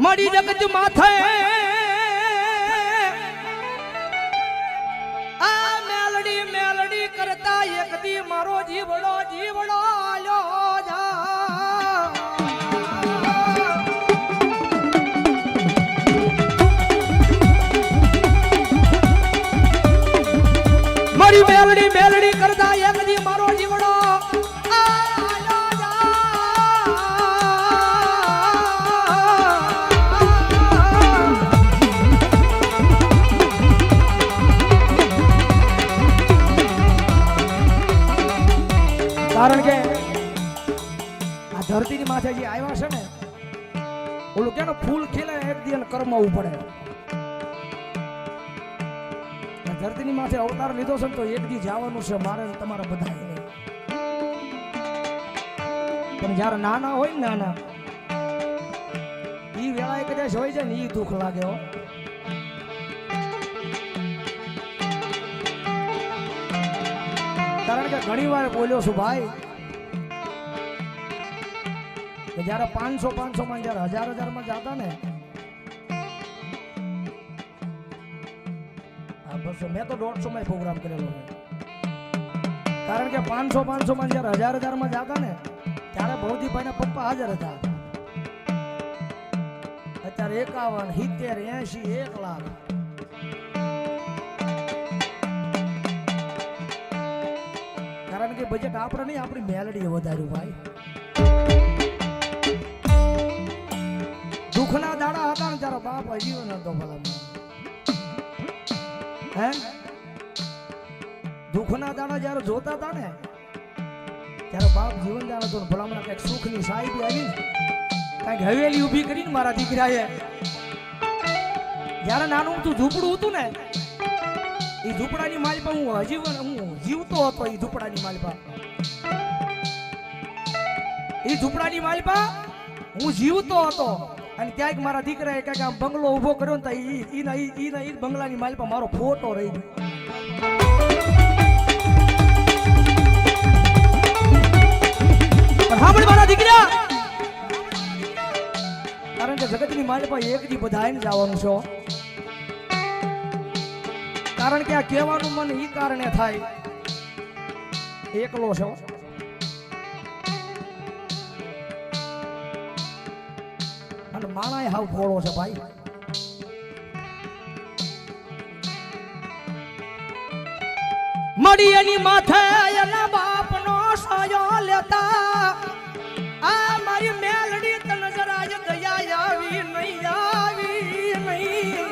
મળી જગત માથે આ મેલડી મેલડી કરતા એક દી મારો જીવડો જીવડો આલ્યો જા મારી મેલડી મેલડી કરતા એક દી મારો જીવડો કારણ કે આ ધરતીની માથે જે આવ્યા છે ને ઓલું કે ફૂલ ખીલે એક દી કરમાવું પડે. ધરતીની માથે અવતાર લીધો છે ને તો એક દી જવાનું છે મારે તમારા બધા. પણ જયારે નાના હોય ને નાના ઈ વેળાએ કદાચ હોય છે ને ઈ દુઃખ લાગે હો. કારણ કે ઘણી વાર બોલ્યો છું ભાઈ કે જયારે 500 માં જયારે 1000 માં જતા ને બસ મેં તો 150 માં પ્રોગ્રામ કરેલો. કારણ કે 500 માં જયારે 1000 માં જતા ને ત્યારે ભવદીભાઈ ના પપ્પા હાજર હતા. અત્યારે 51 70 80 1 લાખ. કારણ કે બજેટ આપણે નહીં આપણી મેલડીએ વધાર્યું ભાઈ. દુઃખના દાડા હતા ને ત્યારે બાપ જીવન હતો ભલા હે. દુઃખના દાડા જયારે જોતા હતા ને ત્યારે બાપ જીવન દાડા હતો ભલામણ કઈક સુખની સાહેબી આવી કઈક હવેલી ઊભી કરીને મારા દીકરાએ જયારે નાનું તું ઝૂંપડું હતું ને એ ઝૂંપડાની માલપા હું જીવતો હતો. એ ઝૂંપડાની માલપા હું જીવતો હતો અને ક્યાંક મારા દીકરાએ ક્યાંક આમ બંગલો ઉભો કર્યો ને ઈ બંગલાની માલપા મારો ફોટો રહી ગયો. સાંભળ મારા દીકરા, કારણ કે જગતની માલપા એક દી બધાને જવાનું છે. કારણ કે આ કહેવાનું મન ઈ કારણે થાય એકલો છો. અને માણાય હાવ ભોળો છે ભાઈ. મડી એની માથે એના બાપનો સાયો લેતા આ મારી મેલડી તન જરા દયા આવી નહીં આવી નહીં.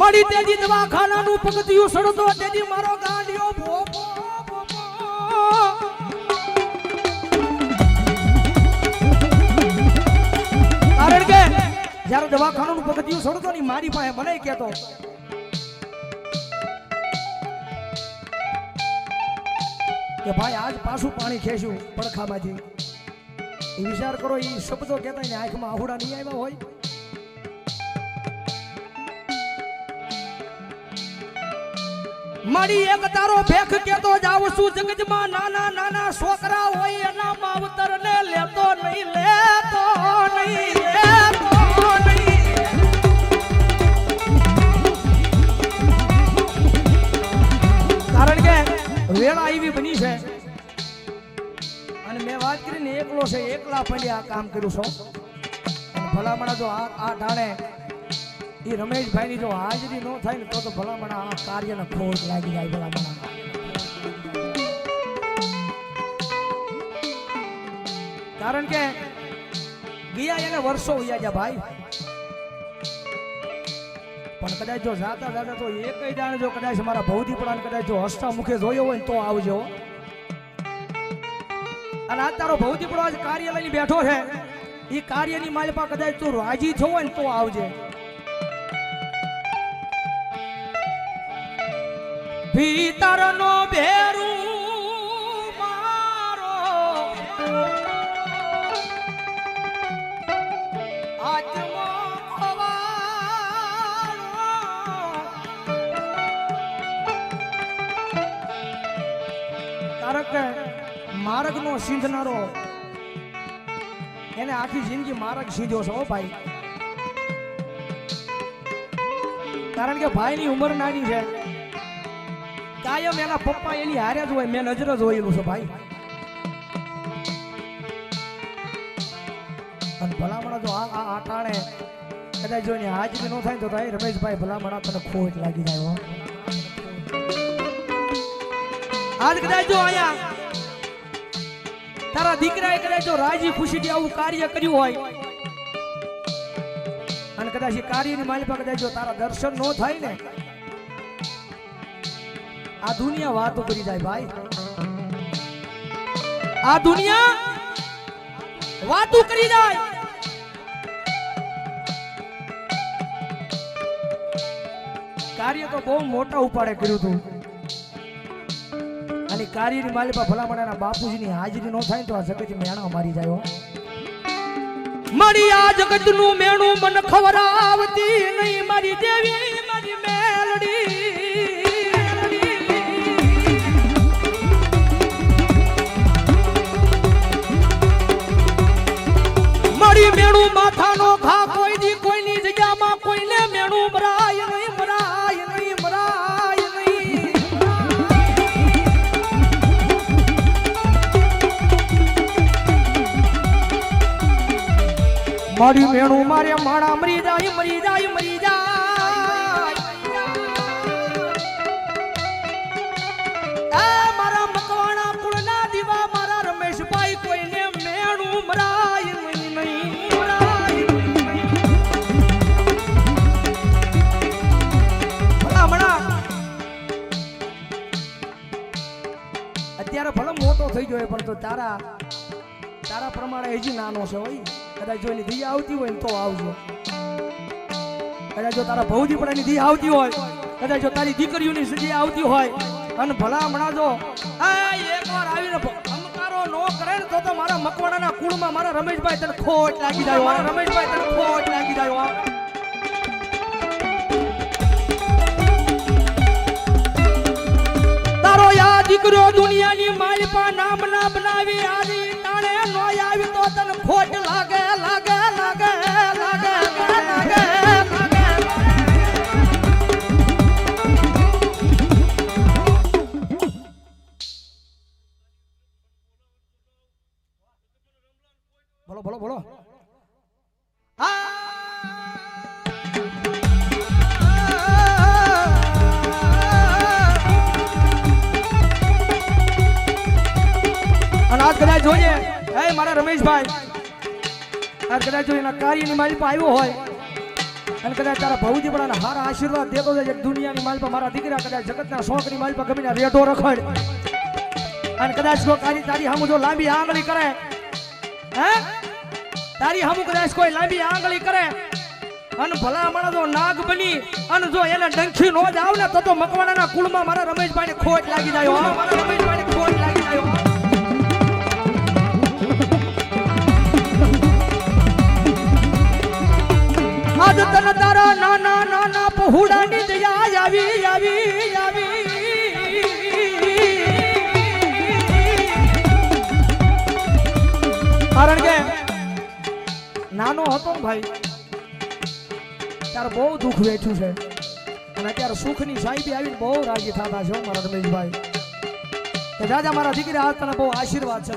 મળી તેજી દવાખાનાનું પગથિયું સડતો તેજી મારો ગાંડિયો ભોપો કારણ કે જયારે દવાખાનાનું પગથિયું સડતો ની મારી પાસે મને કહેતો કે ભાઈ આજ પાછું પાણી ખેંચ્યું પડખામાંથી. એ વિચાર કરો એ શબ્દો કહેતા ને આંખમાં આહુડા નહીં આવ્યા હોય. મારી એક તારો ભેખ કેતો જાવ છું જગતમાં નાના નાના છોકરા હોય એના માવતર ને લેતો નહીં. કારણ કે વેળા એવી બની છે અને મેં વાત કરીને એકલો છે એકલા પડી આ કામ કર્યું છો. ભલામણા જો આ ટાણે એ રમેશભાઈ ની જો હાજરી ન થાય ને તો ભલામણા આ કાર્યને ખોટ લાગી જાય. ભલામણા કારણ કે ગયા એને વર્ષો વયા ગયા ભાઈ. પણ કદાચ જો જાતા જાતા તો એક જાણે જો કદાચ મારા ભવદીપડાને કદાચ જો હસતા મુખે જોયો હોય ને તો આવજો. અને આ તારો ભવદીપડો આજ કાર્યાલયની બેઠો છે એ કાર્યની માલપા કદાચ તું રાજી થયો હોય ને તો આવજે. ભીતરનો ભેરું મારો આત્મો ખવારો માર્ગનો સીંધનારો એને આખી જિંદગી માર્ગ સીધ્યો છે હો ભાઈ. કારણ કે ભાઈની ઉંમર નાની છે, કાયમ એના પપ્પા એની હારે જ હોય, મેં નજર જ જોયેલું છે ભાઈ. અને ભલામણા જો આ ટાણે કદાચ જો એની હાજરી ન થાય તો ભાઈ રમેશભાઈ ભલામણા તને ખોટ લાગી જાય હો. આજ કદાચ જો અહીંયા તારા દીકરાએ કદાચ જો રાજી ખુશીથી આવું કાર્ય કર્યું હોય અને કદાચ એ કાર્યની માલિકા કદાચ જો તારા દર્શન ન થાય ને, આ દુનિયા વાતો કરી જાય ભાઈ. આ દુનિયા વાતો કરી જાય. કાર્ય તો બહુ મોટા ઉપાડે કર્યું હતું અને કાર્યની માલિકા ભલામણાના બાપુજીની હાજરી ન થાય તો આ જગત મેણા મારી જાય હો. મારી આ જગતનું મેણું મન ખવરાવતી નહીં મારી દેવી મારી મેલડી. મારી મેણું માથાનો ઘા કોઈ દી કોઈની જગ્યામાં કોઈને મેણું મરાય નહીં, મરાય નહીં, મરાય નહીં. મારી મેણું મારે માણા મરી જાય, મરી જાય, મરી જાય. મારા મકવાણા કુળના દીવા મારા રમેશભાઈ કોઈને મેણું મરાય નહીં, નહીં મરાય નહીં. ભલામણા અત્યારે ભલે મોટો થઈ ગયો પણ તો તારા પ્રમાણે હજી નાનો છે હોય. કદાચ જો એની ધી આવતી હોય ને તો આવજો. કદાચ જો તારા ભૌજી પણ એની ધી આવતી હોય, કદાચ જો તારી દીકરીઓની સજી આવતી હોય અને ભલામણા જો એકવાર આવીને અમકારો નો કરે ને તો મારા મકવાણાના કુળમાં મારા રમેશભાઈ તને ખોટ લાગી જાય, મારા રમેશભાઈ તને ખોટ લાગી જાય. તારો યા દીકરો દુનિયાની માલપા નામ ના બનાવી આજી તાણે નો આવી તો તને ખોટ લાગે, લાગે, લાગે, લાગે, લાગે, લાગે. બોલો બોલો બોલો. અને આજ કદાચ જોઈએ મારા રમેશભાઈ આજ કદાચ જો એના કાર્યની માલિકા આવ્યો હોય અને કદાચ તારા ભૌજી પણ હારા આશીર્વાદ દેતો જાય. દુનિયાની માલિકા મારા દીકરા કદાચ જગતના શોખની માલિકા ગમીને રેટો રખડ અને કદાચ જો તારી હામુ જો લાંબી આંગળી કરે, તારી હામુ કદાચ કોઈ લાંબી આંગળી કરે અને ભલામણા જો નાગ બની અને જો એને ડંખી નો જ આવ ને તો મકવાણાના કુળમાં મારા રમેશભાઈને ખોટ લાગી જાય, મારા રમેશભાઈને ખોટ લાગી જાય. આજ તને તારા નાના નાના પહોળાની દયા આવી આવી આવી. કારણ કે નાનો હતો ને ભાઈ ત્યારે બહુ દુઃખ વેઠ્યું છે અને અત્યારે સુખની સાહેબી આવીને બહુ રાજી થતા છે મારા રમેશભાઈ. દાદા મારા દીકરી આજ તને બહુ આશીર્વાદ છે.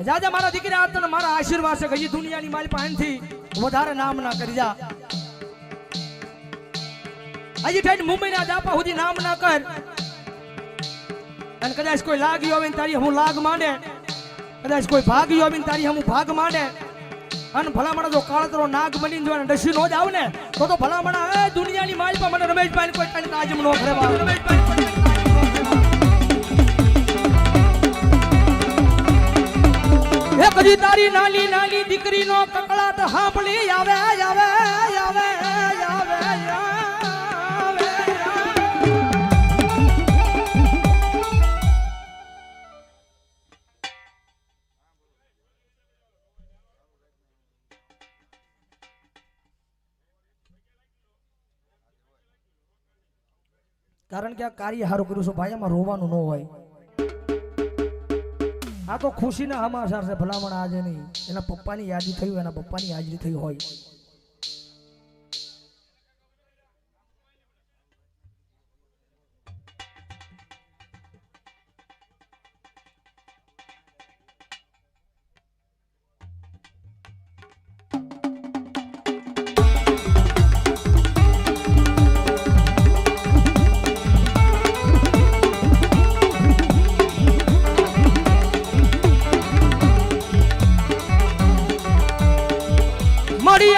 જાજા મારા દીકરી આજ તને મારા આશીર્વાદ છે કે દુનિયાની મારી પાસેથી વધારે નામ ના કરી જા. હજી ઠેઠ મુંબઈના દાપા સુધી નામ ના કર અને કદાચ કોઈ લાગ્યો આવે તારી હું લાગ માંડે, કદાચ કોઈ ભાગ્યો આવે તારી હું ભાગ માંડે અને ભલામણા જો કાળતરો નાગ બની જો ડસી નો જ આવ ને તો ભલામણા દુનિયાની મારી પાસે મને રમેશભાઈ કોઈ ટાઈમ તાજમ નો ખરેવા. એક જી તારી નાની નાની દીકરીનો કકળાટ સાંભળી આવે આવે આવે આવે. કારણ કે આ કાર્ય સારું કર્યું છે ભાઈ, એમાં રોવાનું ન હોય. આ તો ખુશીના સમાચાર છે ભલામણ. આજે નહીં, એના પપ્પાની યાદી થયું, એના પપ્પાની હાજરી થઈ હોય.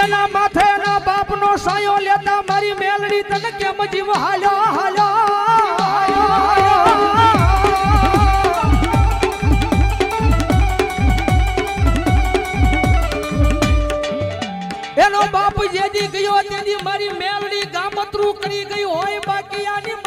એના માથે એના બાપનો સાયો લેતા મારી મેલડી તને કેમ જીવ હાલ્યો હાલ્યો. એનો બાપ જેદી ગયો તેદી મારી મેલડી ગામતરું કરી ગઈ હોય, બાકી આની